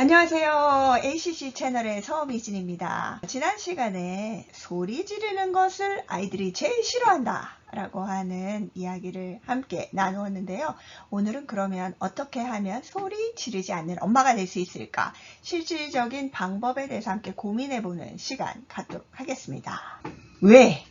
안녕하세요. ACC 채널의 서미진입니다. 지난 시간에 소리 지르는 것을 아이들이 제일 싫어한다 라고 하는 이야기를 함께 나누었는데요. 오늘은 그러면 어떻게 하면 소리 지르지 않는 엄마가 될 수 있을까? 실질적인 방법에 대해서 함께 고민해보는 시간 갖도록 하겠습니다. 왜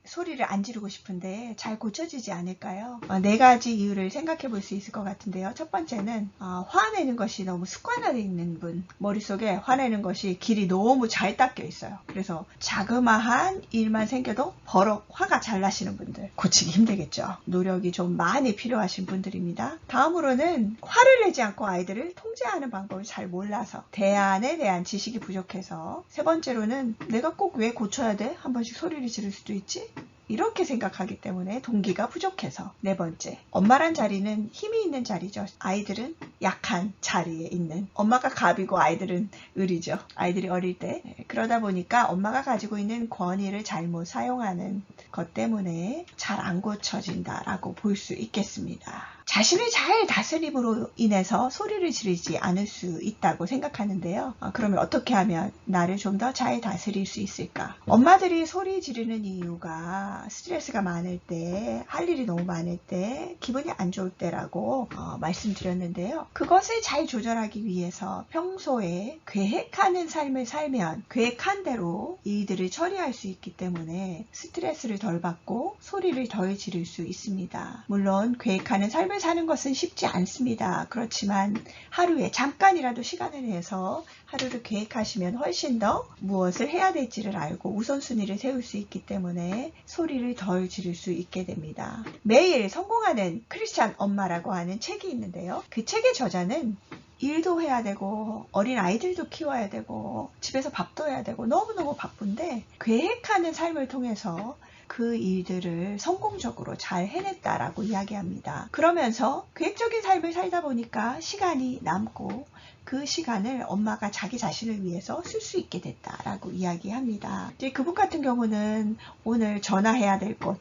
소리를 안 지르고 싶은데 잘 고쳐지지 않을까요? 네 가지 이유를 생각해 볼 수 있을 것 같은데요. 첫 번째는 화내는 것이 너무 습관화되어 있는 분, 머릿속에 화내는 것이 길이 너무 잘 닦여 있어요. 그래서 자그마한 일만 생겨도 버럭 화가 잘 나시는 분들, 고치기 힘들겠죠. 노력이 좀 많이 필요하신 분들입니다. 다음으로는 화를 내지 않고 아이들을 통제하는 방법을 잘 몰라서, 대안에 대한 지식이 부족해서, 세 번째로는 내가 꼭 왜 고쳐야 돼? 한 번씩 소리를 지를 수도 있지? 이렇게 생각하기 때문에 동기가 부족해서. 네 번째, 엄마란 자리는 힘이 있는 자리죠. 아이들은 약한 자리에 있는, 엄마가 갑이고 아이들은 을이죠. 아이들이 어릴 때. 그러다 보니까 엄마가 가지고 있는 권위를 잘못 사용하는 것 때문에 잘 안 고쳐진다라고 볼 수 있겠습니다. 자신을 잘 다스림으로 인해서 소리를 지르지 않을 수 있다고 생각하는데요. 그러면 어떻게 하면 나를 좀 더 잘 다스릴 수 있을까? 엄마들이 소리 지르는 이유가 스트레스가 많을 때, 할 일이 너무 많을 때, 기분이 안 좋을 때라고 말씀드렸는데요. 그것을 잘 조절하기 위해서 평소에 계획하는 삶을 살면 계획한 대로 일들을 처리할 수 있기 때문에 스트레스를 덜 받고 소리를 덜 지를 수 있습니다. 물론 계획하는 삶을 사는 것은 쉽지 않습니다. 그렇지만 하루에 잠깐이라도 시간을 내서 하루를 계획하시면 훨씬 더 무엇을 해야 될지를 알고 우선순위를 세울 수 있기 때문에 소리를 덜 지를 수 있게 됩니다. 매일 성공하는 크리스찬 엄마라고 하는 책이 있는데요. 그 책의 저자는 일도 해야 되고 어린 아이들도 키워야 되고 집에서 밥도 해야 되고 너무너무 바쁜데 계획하는 삶을 통해서 그 일들을 성공적으로 잘 해냈다라고 이야기합니다. 그러면서 계획적인 삶을 살다 보니까 시간이 남고 그 시간을 엄마가 자기 자신을 위해서 쓸 수 있게 됐다라고 이야기합니다. 이제 그분 같은 경우는 오늘 전화해야 될 곳,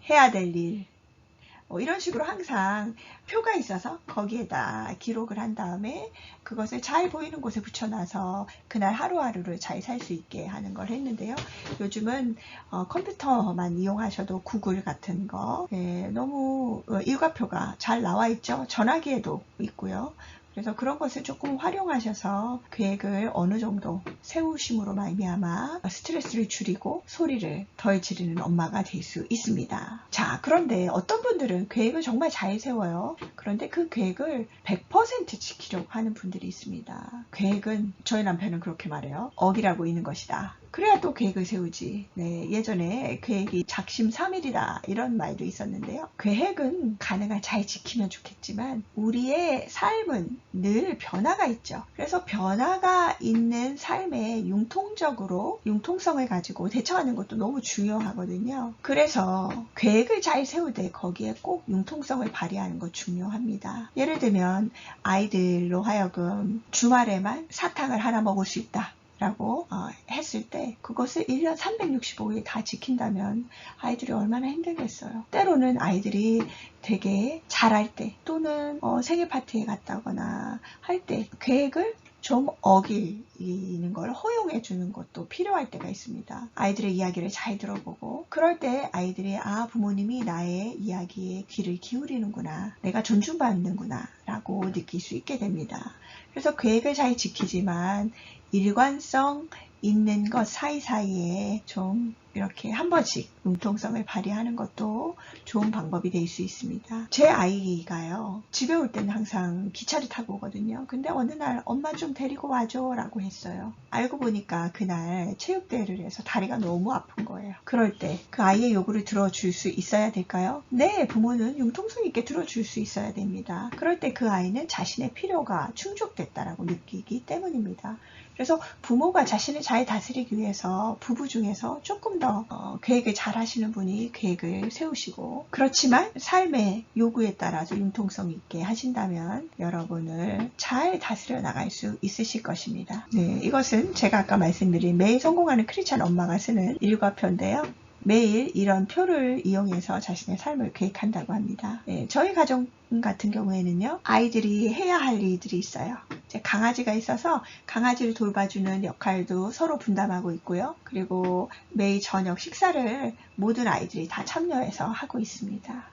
해야 될 일, 이런 식으로 항상 표가 있어서 거기에다 기록을 한 다음에 그것을 잘 보이는 곳에 붙여놔서 그날 하루하루를 잘 살 수 있게 하는 걸 했는데요. 요즘은 컴퓨터만 이용하셔도 구글 같은 거 너무 일과표가 잘 나와 있죠. 전화기에도 있고요. 그래서 그런 것을 조금 활용하셔서 계획을 어느 정도 세우심으로 말미암아 스트레스를 줄이고 소리를 덜 지르는 엄마가 될 수 있습니다. 자, 그런데 어떤 분들은 계획을 정말 잘 세워요. 그런데 그 계획을 100% 지키려고 하는 분들이 있습니다. 계획은, 저희 남편은 그렇게 말해요. 어기라고 있는 것이다. 그래야 또 계획을 세우지. 네, 예전에 계획이 작심삼일이다 이런 말도 있었는데요. 계획은 가능한 잘 지키면 좋겠지만 우리의 삶은 늘 변화가 있죠. 그래서 변화가 있는 삶에 융통성을 가지고 대처하는 것도 너무 중요하거든요. 그래서 계획을 잘 세울 때 거기에 꼭 융통성을 발휘하는 것 중요합니다. 예를 들면 아이들로 하여금 주말에만 사탕을 하나 먹을 수 있다 라고 했을 때 그것을 1년 365일 다 지킨다면 아이들이 얼마나 힘들겠어요. 때로는 아이들이 되게 잘할 때 또는 생일 파티에 갔다거나 할 때 계획을 좀 어기는 걸 허용해 주는 것도 필요할 때가 있습니다. 아이들의 이야기를 잘 들어보고 그럴 때 아이들이 부모님이 나의 이야기에 귀를 기울이는구나, 내가 존중받는구나 라고 느낄 수 있게 됩니다. 그래서 계획을 잘 지키지만 일관성 있는 것 사이사이에 좀 이렇게 한 번씩 융통성을 발휘하는 것도 좋은 방법이 될 수 있습니다. 제 아이가요, 집에 올 때는 항상 기차를 타고 오거든요. 근데 어느 날 엄마 좀 데리고 와줘 라고 했어요. 알고 보니까 그날 체육대회를 해서 다리가 너무 아픈 거예요. 그럴 때 그 아이의 요구를 들어줄 수 있어야 될까요? 네, 부모는 융통성 있게 들어줄 수 있어야 됩니다. 그럴 때 그 아이는 자신의 필요가 충족됐다라고 느끼기 때문입니다. 그래서 부모가 자신을 잘 다스리기 위해서 부부 중에서 조금 더 계획을 잘 하시는 분이 계획을 세우시고, 그렇지만 삶의 요구에 따라서 융통성 있게 하신다면 여러분을 잘 다스려 나갈 수 있으실 것입니다. 네, 이것은 제가 아까 말씀드린 매일 성공하는 크리스찬 엄마가 쓰는 일과표인데요. 매일 이런 표를 이용해서 자신의 삶을 계획한다고 합니다. 저희 가정 같은 경우에는요, 아이들이 해야 할 일들이 있어요. 이제 강아지가 있어서 강아지를 돌봐주는 역할도 서로 분담하고 있고요. 그리고 매일 저녁 식사를 모든 아이들이 다 참여해서 하고 있습니다.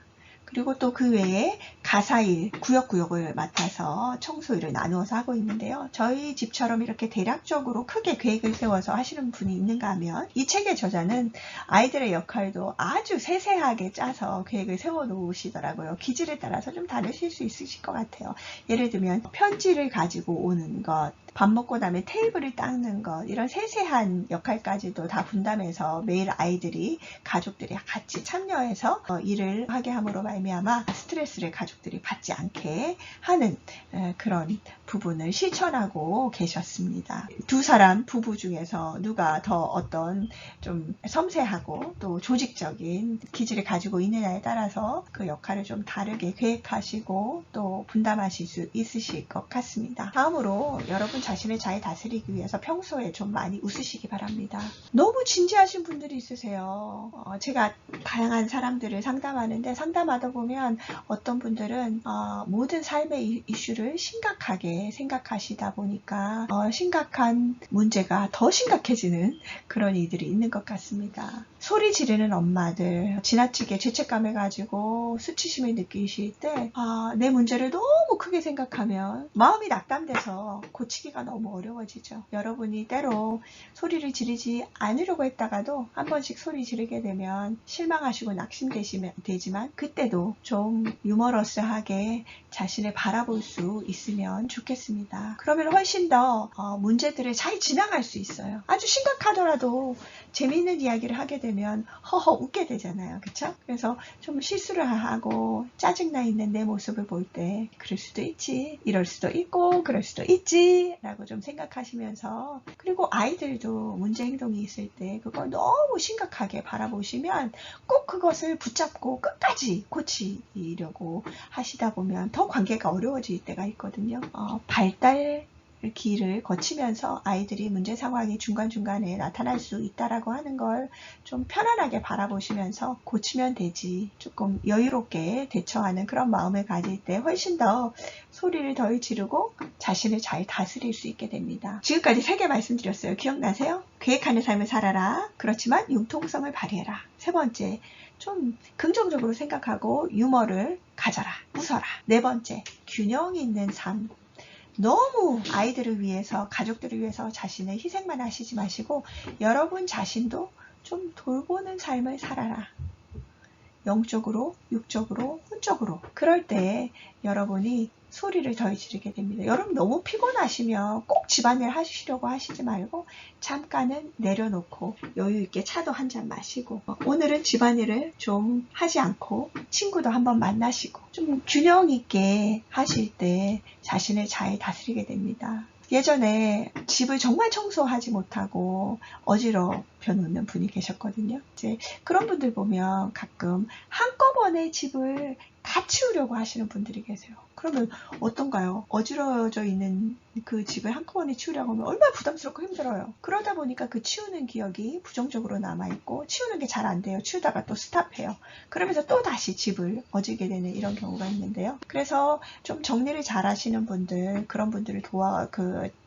그리고 또 그 외에 가사일, 구역구역을 맡아서 청소일을 나누어서 하고 있는데요. 저희 집처럼 이렇게 대략적으로 크게 계획을 세워서 하시는 분이 있는가 하면 이 책의 저자는 아이들의 역할도 아주 세세하게 짜서 계획을 세워 놓으시더라고요. 기질에 따라서 좀 다르실 수 있으실 것 같아요. 예를 들면 편지를 가지고 오는 것, 밥 먹고 나면 테이블을 닦는 것, 이런 세세한 역할까지도 다 분담해서 매일 아이들이, 가족들이 같이 참여해서 일을 하게 함으로 말미암아 스트레스를 가족들이 받지 않게 하는 그런 부분을 실천하고 계셨습니다. 두 사람 부부 중에서 누가 더 어떤 좀 섬세하고 또 조직적인 기질을 가지고 있느냐에 따라서 그 역할을 좀 다르게 계획하시고 또 분담하실 수 있으실 것 같습니다. 다음으로 여러분 자신을 잘 다스리기 위해서 평소에 좀 많이 웃으시기 바랍니다. 너무 진지하신 분들이 있으세요. 제가 다양한 사람들을 상담하는데 상담하다 보면 어떤 분들은 모든 삶의 이슈를 심각하게 생각하시다 보니까 심각한 문제가 더 심각해지는 그런 이들이 있는 것 같습니다. 소리 지르는 엄마들, 지나치게 죄책감을 가지고 수치심을 느끼실 때 내 문제를 너무 크게 생각하면 마음이 낙담돼서 고치기가 너무 어려워지죠. 여러분이 때로 소리를 지르지 않으려고 했다가도 한 번씩 소리 지르게 되면 실망하시고 낙심되지만 그때도 좀 유머러스하게 자신을 바라볼 수 있으면 좋겠습니다. 그러면 훨씬 더 문제들을 잘 지나갈 수 있어요. 아주 심각하더라도 재미있는 이야기를 하게 되면 허허 웃게 되잖아요. 그쵸? 그래서 좀 실수를 하고 짜증나 있는 내 모습을 볼 때 그럴 수도 있지, 이럴 수도 있고 그럴 수도 있지 라고 좀 생각하시면서, 그리고 아이들도 문제 행동이 있을 때 그걸 너무 심각하게 바라보시면 꼭 그것을 붙잡고 끝까지 고치려고 하시다 보면 더 관계가 어려워질 때가 있거든요. 발달 길을 거치면서 아이들이 문제 상황이 중간중간에 나타날 수 있다라고 하는 걸 좀 편안하게 바라보시면서 고치면 되지, 조금 여유롭게 대처하는 그런 마음을 가질 때 훨씬 더 소리를 덜 지르고 자신을 잘 다스릴 수 있게 됩니다. 지금까지 3개 말씀드렸어요. 기억나세요? 계획하는 삶을 살아라. 그렇지만 융통성을 발휘해라. 3번째, 좀 긍정적으로 생각하고 유머를 가져라. 웃어라. 4번째, 균형 있는 삶. 너무 아이들을 위해서, 가족들을 위해서 자신을 희생만 하시지 마시고 여러분 자신도 좀 돌보는 삶을 살아라. 영적으로, 육적으로, 혼적으로. 그럴 때 여러분이 소리를 덜 지르게 됩니다. 여러분 너무 피곤하시면 꼭 집안일 하시려고 하시지 말고 잠깐은 내려놓고 여유 있게 차도 한 잔 마시고, 오늘은 집안일을 좀 하지 않고 친구도 한번 만나시고, 좀 균형 있게 하실 때 자신을 잘 다스리게 됩니다. 예전에 집을 정말 청소하지 못하고 어지럽혀 놓는 분이 계셨거든요. 이제 그런 분들 보면 가끔 한꺼번에 집을 다 치우려고 하시는 분들이 계세요. 그러면 어떤가요? 어지러져 있는 그 집을 한꺼번에 치우려고 하면 얼마나 부담스럽고 힘들어요. 그러다 보니까 그 치우는 기억이 부정적으로 남아있고 치우는 게 잘 안 돼요. 치우다가 또 스탑해요. 그러면서 또 다시 집을 어지게 되는 이런 경우가 있는데요. 그래서 좀 정리를 잘 하시는 분들, 그런 분들을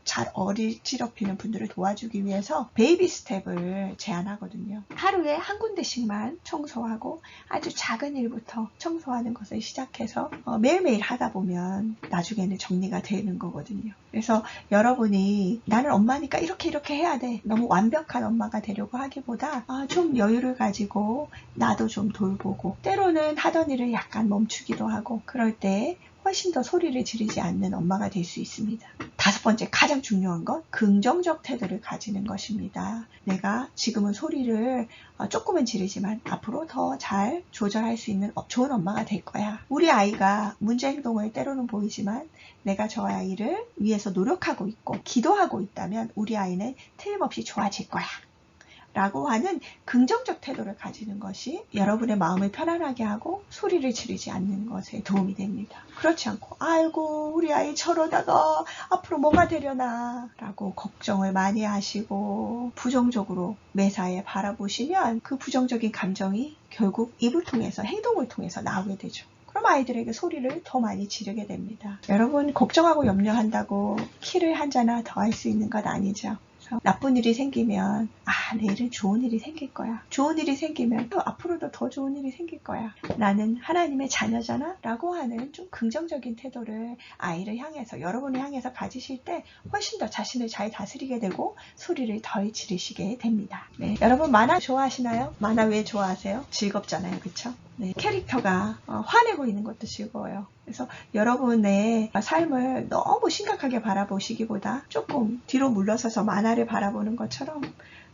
잘 어지럽히는 분들을 도와주기 위해서 베이비 스텝을 제안하거든요. 하루에 한 군데씩만 청소하고 아주 작은 일부터 청소하는 것을 시작해서 매일매일 하다 보면 나중에는 정리가 되는 거거든요. 그래서 여러분이 나는 엄마니까 이렇게 해야 돼, 너무 완벽한 엄마가 되려고 하기보다 좀 여유를 가지고 나도 좀 돌보고 때로는 하던 일을 약간 멈추기도 하고, 그럴 때 훨씬 더 소리를 지르지 않는 엄마가 될 수 있습니다. 5번째, 가장 중요한 건 긍정적 태도를 가지는 것입니다. 내가 지금은 소리를 조금은 지르지만 앞으로 더 잘 조절할 수 있는 좋은 엄마가 될 거야. 우리 아이가 문제 행동을 때로는 보이지만 내가 저 아이를 위해서 노력하고 있고 기도하고 있다면 우리 아이는 틀림없이 좋아질 거야. 라고 하는 긍정적 태도를 가지는 것이 여러분의 마음을 편안하게 하고 소리를 지르지 않는 것에 도움이 됩니다. 그렇지 않고 아이고 우리 아이 저러다가 앞으로 뭐가 되려나 라고 걱정을 많이 하시고 부정적으로 매사에 바라보시면 그 부정적인 감정이 결국 입을 통해서 행동을 통해서 나오게 되죠. 그럼 아이들에게 소리를 더 많이 지르게 됩니다. 여러분 걱정하고 염려한다고 키를 한 자나 더 할 수 있는 것 아니죠. 나쁜 일이 생기면 내일은 좋은 일이 생길 거야. 좋은 일이 생기면 또 앞으로도 더 좋은 일이 생길 거야. 나는 하나님의 자녀잖아 라고 하는 좀 긍정적인 태도를 아이를 향해서 여러분을 향해서 가지실 때 훨씬 더 자신을 잘 다스리게 되고 소리를 덜 지르시게 됩니다. 네, 여러분 만화 좋아하시나요? 만화 왜 좋아하세요? 즐겁잖아요. 그쵸? 네, 캐릭터가 화내고 있는 것도 즐거워요. 그래서 여러분의 삶을 너무 심각하게 바라보시기보다 조금 뒤로 물러서서 만화를 바라보는 것처럼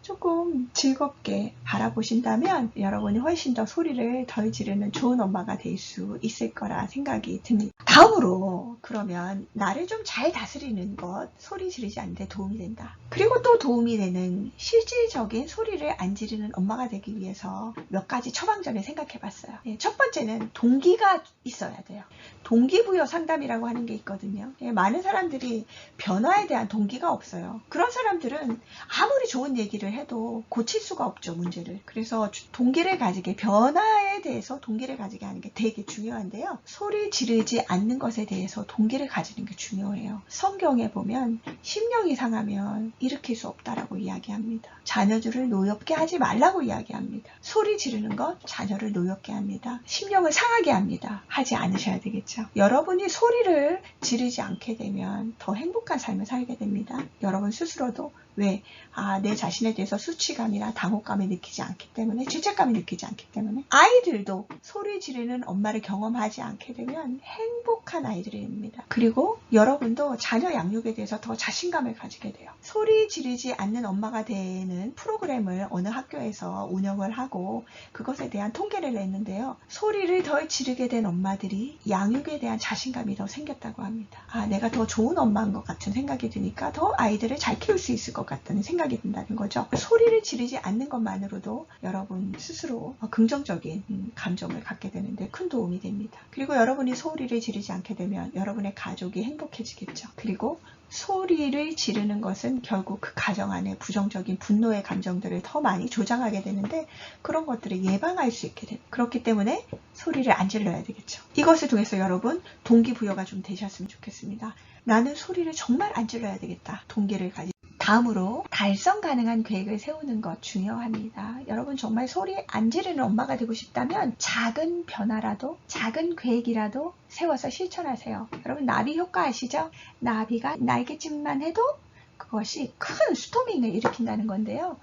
조금 즐겁게 바라보신다면 여러분이 훨씬 더 소리를 덜 지르는 좋은 엄마가 될 수 있을 거라 생각이 듭니다. 다음으로 그러면 나를 좀 잘 다스리는 것, 소리 지르지 않는 데 도움이 된다. 그리고 또 도움이 되는 실질적인 소리를 안 지르는 엄마가 되기 위해서 몇 가지 처방전을 생각해 봤어요. 첫 번째는 동기가 있어야 돼요. 동기부여 상담이라고 하는 게 있거든요. 많은 사람들이 변화에 대한 동기가 없어요. 그런 사람들은 아무리 좋은 얘기를 해도 고칠 수가 없죠, 문제를. 그래서 동기를 가지게, 변화에 대해서 동기를 가지게 하는 게 되게 중요한데요. 소리 지르지 않는 것에 대해서 동기를 가지는 게 중요해요. 성경에 보면 심령이 상하면 일으킬 수 없다라고 이야기합니다. 자녀들을 노엽게 하지 말라고 이야기합니다. 소리 지르는 것 자녀를 노엽게 합니다. 심령을 상하게 합니다. 하지 않으셔야 되겠죠. 여러분이 소리를 지르지 않게 되면 더 행복한 삶을 살게 됩니다. 여러분 스스로도 왜? 내 자신에 대해서 수치감이나 당혹감을 느끼지 않기 때문에, 죄책감을 느끼지 않기 때문에. 아이들도 소리 지르는 엄마를 경험하지 않게 되면 행복한 아이들이 됩니다. 그리고 여러분도 자녀 양육에 대해서 더 자신감을 가지게 돼요. 소리 지르지 않는 엄마가 되는 프로그램을 어느 학교에서 운영을 하고 그것에 대한 통계를 냈는데요. 소리를 덜 지르게 된 엄마들이 양육에 대한 자신감이 더 생겼다고 합니다. 내가 더 좋은 엄마인 것 같은 생각이 드니까 더 아이들을 잘 키울 수 있을 것 같다는 생각이 든다는 거죠. 소리를 지르지 않는 것만으로도 여러분 스스로 긍정적인 감정을 갖게 되는데 큰 도움이 됩니다. 그리고 여러분이 소리를 지르지 않게 되면 여러분의 가족이 행복해지겠죠. 그리고 소리를 지르는 것은 결국 그 가정 안에 부정적인 분노의 감정들을 더 많이 조장하게 되는데 그런 것들을 예방할 수 있게 됩니다. 그렇기 때문에 소리를 안 질러야 되겠죠. 이것을 통해서 여러분 동기부여가 좀 되셨으면 좋겠습니다. 나는 소리를 정말 안 질러야 되겠다. 동기를 가지. 다음으로 달성 가능한 계획을 세우는 것 중요합니다. 여러분 정말 소리 안 지르는 엄마가 되고 싶다면 작은 변화라도 작은 계획이라도 세워서 실천하세요. 여러분 나비 효과 아시죠? 나비가 날개짓만 해도 그것이 큰 스토밍을 일으킨다는 건데요.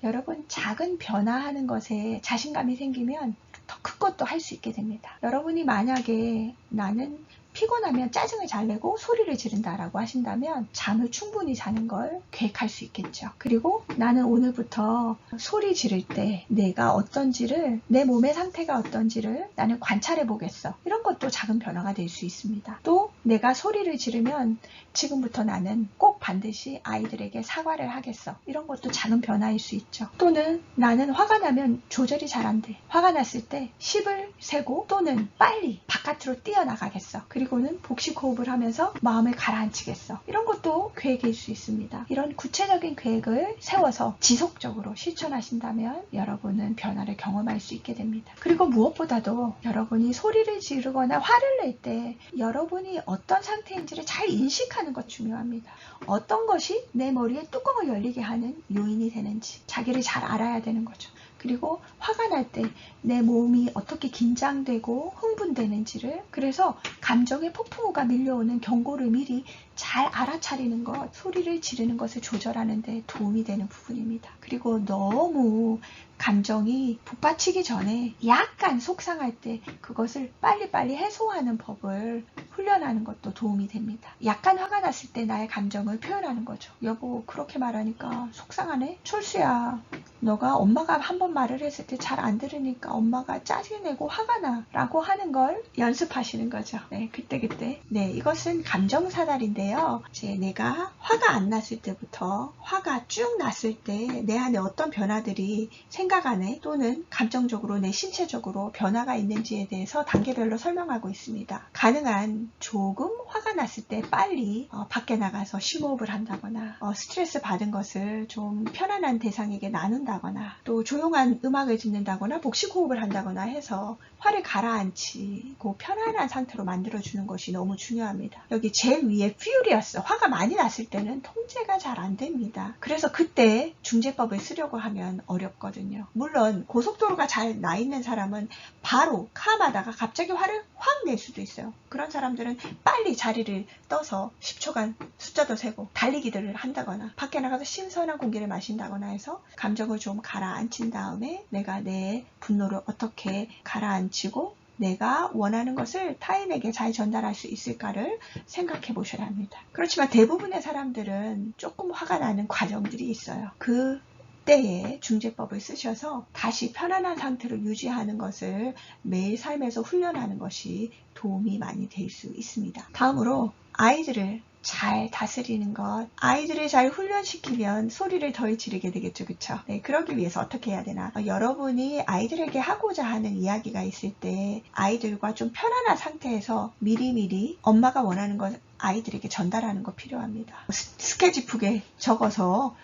여러분 작은 변화하는 것에 자신감이 생기면 더 큰 것도 할 수 있게 됩니다. 여러분이 만약에 나는 피곤하면 짜증을 잘 내고 소리를 지른다라고 하신다면 잠을 충분히 자는 걸 계획할 수 있겠죠. 그리고 나는 오늘부터 소리 지를 때 내가 어떤지를, 내 몸의 상태가 어떤지를 나는 관찰해 보겠어. 이런 것도 작은 변화가 될 수 있습니다. 또 내가 소리를 지르면 지금부터 나는 꼭 반드시 아이들에게 사과를 하겠어. 이런 것도 작은 변화일 수 있죠. 또는 나는 화가 나면 조절이 잘 안 돼. 화가 났을 때 10을 세고 또는 빨리 바깥으로 뛰어나가겠어. 그리고는 복식 호흡을 하면서 마음을 가라앉히겠어. 이런 것도 계획일 수 있습니다. 이런 구체적인 계획을 세워서 지속적으로 실천하신다면 여러분은 변화를 경험할 수 있게 됩니다. 그리고 무엇보다도 여러분이 소리를 지르거나 화를 낼 때 여러분이 어떤 상태인지를 잘 인식하는 것 중요합니다. 어떤 것이 내 머리에 뚜껑을 열리게 하는 요인이 되는지 자기를 잘 알아야 되는 거죠. 그리고 화가 날 때 내 몸이 어떻게 긴장되고 흥분되는지를, 그래서 감정의 폭풍우가 밀려오는 경고를 미리 잘 알아차리는 것, 소리를 지르는 것을 조절하는 데 도움이 되는 부분입니다. 그리고 너무 감정이 북받치기 전에 약간 속상할 때 그것을 빨리빨리 해소하는 법을 훈련하는 것도 도움이 됩니다. 약간 화가 났을 때 나의 감정을 표현하는 거죠. 여보 그렇게 말하니까 속상하네? 철수야 너가 엄마가 한 번 말을 했을 때 잘 안 들으니까 엄마가 짜증 내고 화가 나 라고 하는 걸 연습하시는 거죠. 네, 그때. 네, 이것은 감정사달인데요. 이제 내가 화가 안 났을 때부터 화가 쭉 났을 때 내 안에 어떤 변화들이 생각 안에 또는 감정적으로 내 신체적으로 변화가 있는지에 대해서 단계별로 설명하고 있습니다. 가능한 조금 화가 났을 때 빨리 밖에 나가서 심호흡을 한다거나 스트레스 받은 것을 좀 편안한 대상에게 나눈다거나 또 조용한 음악을 듣는다거나 복식호흡을 한다거나 해서 화를 가라앉히고 편안한 상태로 만들어주는 것이 너무 중요합니다. 여기 제일 위에 furious, 화가 많이 났을 때는 통제가 잘 안 됩니다. 그래서 그때 중재법을 쓰려고 하면 어렵거든요. 물론 고속도로가 잘 나 있는 사람은 바로 캄하다가 갑자기 화를 확 낼 수도 있어요. 그런 사람들은 빨리 자리를 떠서 10초간 숫자도 세고 달리기들을 한다거나 밖에 나가서 신선한 공기를 마신다거나 해서 감정을 좀 가라앉힌 다음에 내가 내 분노를 어떻게 가라앉히고 내가 원하는 것을 타인에게 잘 전달할 수 있을까를 생각해 보셔야 합니다. 그렇지만 대부분의 사람들은 조금 화가 나는 과정들이 있어요. 그 때에 중재법을 쓰셔서 다시 편안한 상태로 유지하는 것을 매일 삶에서 훈련하는 것이 도움이 많이 될 수 있습니다. 다음으로 아이들을 잘 다스리는 것. 아이들을 잘 훈련시키면 소리를 덜 지르게 되겠죠. 그쵸? 네, 그러기 위해서 어떻게 해야 되나? 여러분이 아이들에게 하고자 하는 이야기가 있을 때 아이들과 좀 편안한 상태에서 미리미리 엄마가 원하는 것 아이들에게 전달하는 거 필요합니다. 스케치북에 적어서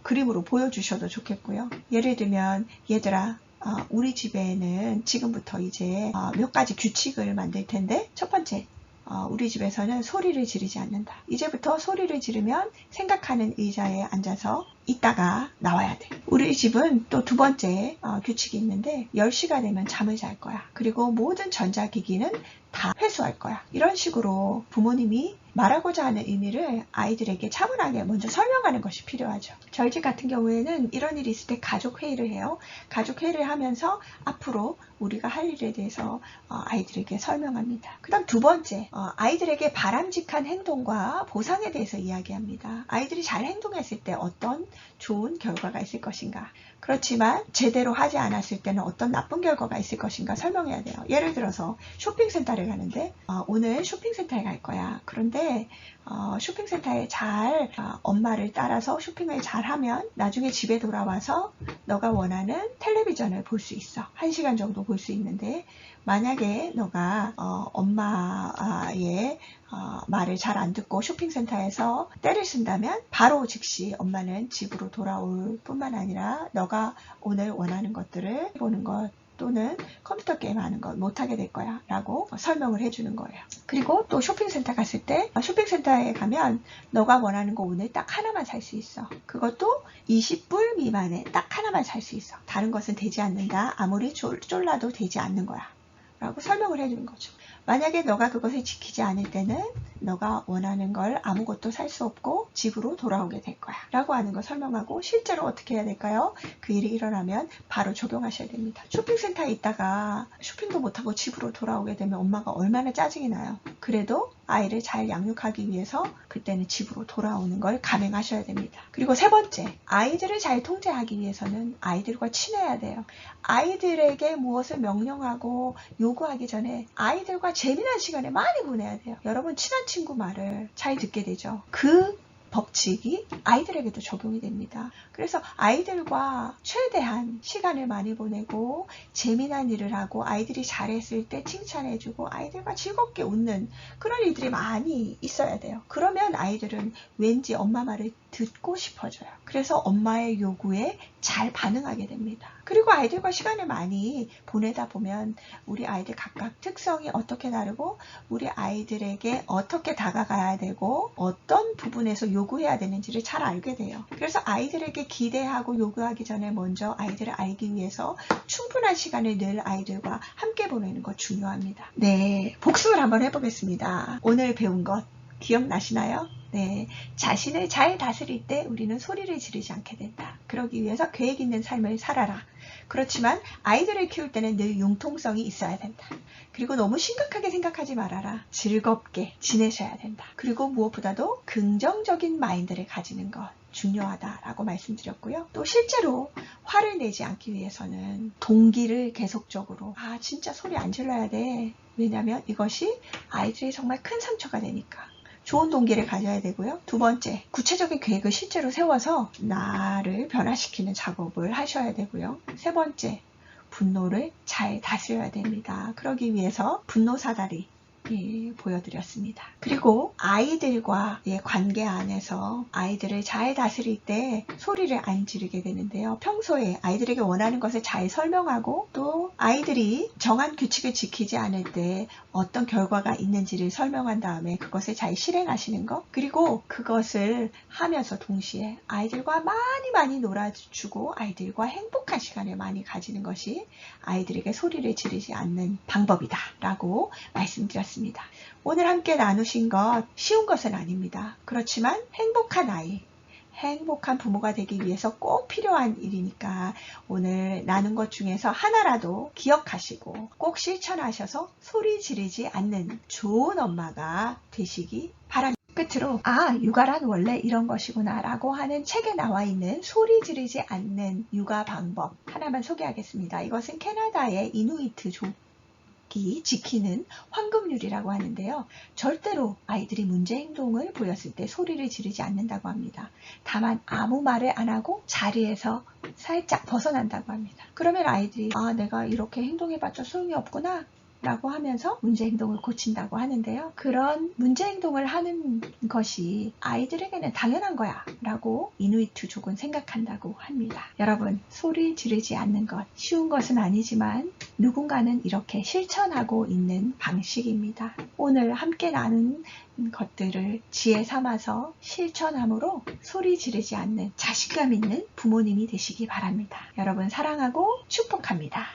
그림으로 보여주셔도 좋겠고요. 예를 들면 얘들아, 우리 집에는 지금부터 이제 몇 가지 규칙을 만들 텐데 첫 번째, 우리 집에서는 소리를 지르지 않는다. 이제부터 소리를 지르면 생각하는 의자에 앉아서 있다가 나와야 돼. 우리 집은 또 두 번째 규칙이 있는데 10시가 되면 잠을 잘 거야. 그리고 모든 전자기기는 다 회수할 거야. 이런 식으로 부모님이 말하고자 하는 의미를 아이들에게 차분하게 먼저 설명하는 것이 필요하죠. 저희 집 같은 경우에는 이런 일이 있을 때 가족회의를 해요. 가족회의를 하면서 앞으로 우리가 할 일에 대해서 아이들에게 설명합니다. 그 다음 두 번째, 아이들에게 바람직한 행동과 보상에 대해서 이야기합니다. 아이들이 잘 행동했을 때 어떤 좋은 결과가 있을 것인가. 그렇지만 제대로 하지 않았을 때는 어떤 나쁜 결과가 있을 것인가 설명해야 돼요. 예를 들어서 쇼핑센터를 가는데 오늘 쇼핑센터에 갈 거야. 그런데 쇼핑센터에 잘 엄마를 따라서 쇼핑을 잘하면 나중에 집에 돌아와서 너가 원하는 텔레비전을 볼 수 있어. 1시간 정도 볼 수 있는데 만약에 너가 엄마의 말을 잘 안 듣고 쇼핑센터에서 때를 쓴다면 바로 즉시 엄마는 집으로 돌아올 뿐만 아니라 너가 오늘 원하는 것들을 보는 것 또는 컴퓨터 게임 하는 것 못하게 될 거야 라고 설명을 해주는 거예요. 그리고 또 쇼핑센터 갔을 때 쇼핑센터에 가면 너가 원하는 거 오늘 딱 하나만 살 수 있어. 그것도 20불 미만에 딱 하나만 살 수 있어. 다른 것은 되지 않는다. 아무리 쫄라도 되지 않는 거야 라고 설명을 해주는 거죠. 만약에 너가 그것을 지키지 않을 때는 너가 원하는 걸 아무것도 살 수 없고 집으로 돌아오게 될 거야 라고 하는 거 설명하고 실제로 어떻게 해야 될까요? 그 일이 일어나면 바로 적용하셔야 됩니다. 쇼핑센터에 있다가 쇼핑도 못하고 집으로 돌아오게 되면 엄마가 얼마나 짜증이 나요. 그래도 아이를 잘 양육하기 위해서 그때는 집으로 돌아오는 걸 감행하셔야 됩니다. 그리고 세 번째, 아이들을 잘 통제하기 위해서는 아이들과 친해야 돼요. 아이들에게 무엇을 명령하고 요구하기 전에 아이들과 재미난 시간을 많이 보내야 돼요. 여러분 친한 친구 말을 잘 듣게 되죠. 그 법칙이 아이들에게도 적용이 됩니다. 그래서 아이들과 최대한 시간을 많이 보내고 재미난 일을 하고 아이들이 잘했을 때 칭찬해주고 아이들과 즐겁게 웃는 그런 일들이 많이 있어야 돼요. 그러면 아이들은 왠지 엄마 말을 듣고 싶어져요. 그래서 엄마의 요구에 잘 반응하게 됩니다. 그리고 아이들과 시간을 많이 보내다 보면 우리 아이들 각각 특성이 어떻게 다르고 우리 아이들에게 어떻게 다가가야 되고 어떤 부분에서 요구해야 되는지를 잘 알게 돼요. 그래서 아이들에게 기대하고 요구하기 전에 먼저 아이들을 알기 위해서 충분한 시간을 늘 아이들과 함께 보내는 것 중요합니다. 네, 복습을 한번 해보겠습니다. 오늘 배운 것 기억나시나요? 네, 자신을 잘 다스릴 때 우리는 소리를 지르지 않게 된다. 그러기 위해서 계획 있는 삶을 살아라. 그렇지만 아이들을 키울 때는 늘 융통성이 있어야 된다. 그리고 너무 심각하게 생각하지 말아라. 즐겁게 지내셔야 된다. 그리고 무엇보다도 긍정적인 마인드를 가지는 것 중요하다라고 말씀드렸고요. 또 실제로 화를 내지 않기 위해서는 동기를 계속적으로 진짜 소리 안 질러야 돼. 왜냐하면 이것이 아이들이 정말 큰 상처가 되니까. 좋은 동기를 가져야 되고요. 두 번째, 구체적인 계획을 실제로 세워서 나를 변화시키는 작업을 하셔야 되고요. 세 번째, 분노를 잘 다스려야 됩니다. 그러기 위해서 분노 사다리 보여드렸습니다. 그리고 아이들과의 관계 안에서 아이들을 잘 다스릴 때 소리를 안 지르게 되는데요. 평소에 아이들에게 원하는 것을 잘 설명하고 또 아이들이 정한 규칙을 지키지 않을 때 어떤 결과가 있는지를 설명한 다음에 그것을 잘 실행하시는 것, 그리고 그것을 하면서 동시에 아이들과 많이 놀아주고 아이들과 행복한 시간을 많이 가지는 것이 아이들에게 소리를 지르지 않는 방법이다 라고 말씀드렸습니다. 오늘 함께 나누신 것 쉬운 것은 아닙니다. 그렇지만 행복한 아이, 행복한 부모가 되기 위해서 꼭 필요한 일이니까 오늘 나눈 것 중에서 하나라도 기억하시고 꼭 실천하셔서 소리 지르지 않는 좋은 엄마가 되시기 바랍니다. 끝으로 육아란 원래 이런 것이구나 라고 하는 책에 나와 있는 소리 지르지 않는 육아 방법 하나만 소개하겠습니다. 이것은 캐나다의 이누이트 족이 지키는 황금률이라고 하는데요. 절대로 아이들이 문제 행동을 보였을 때 소리를 지르지 않는다고 합니다. 다만 아무 말을 안 하고 자리에서 살짝 벗어난다고 합니다. 그러면 아이들이 내가 이렇게 행동해봤자 소용이 없구나 라고 하면서 문제 행동을 고친다고 하는데요. 그런 문제 행동을 하는 것이 아이들에게는 당연한 거야 라고 이누이트족은 생각한다고 합니다. 여러분, 소리 지르지 않는 것 쉬운 것은 아니지만 누군가는 이렇게 실천하고 있는 방식입니다. 오늘 함께 나눈 것들을 지혜 삼아서 실천함으로 소리 지르지 않는 자신감 있는 부모님이 되시기 바랍니다. 여러분 사랑하고 축복합니다.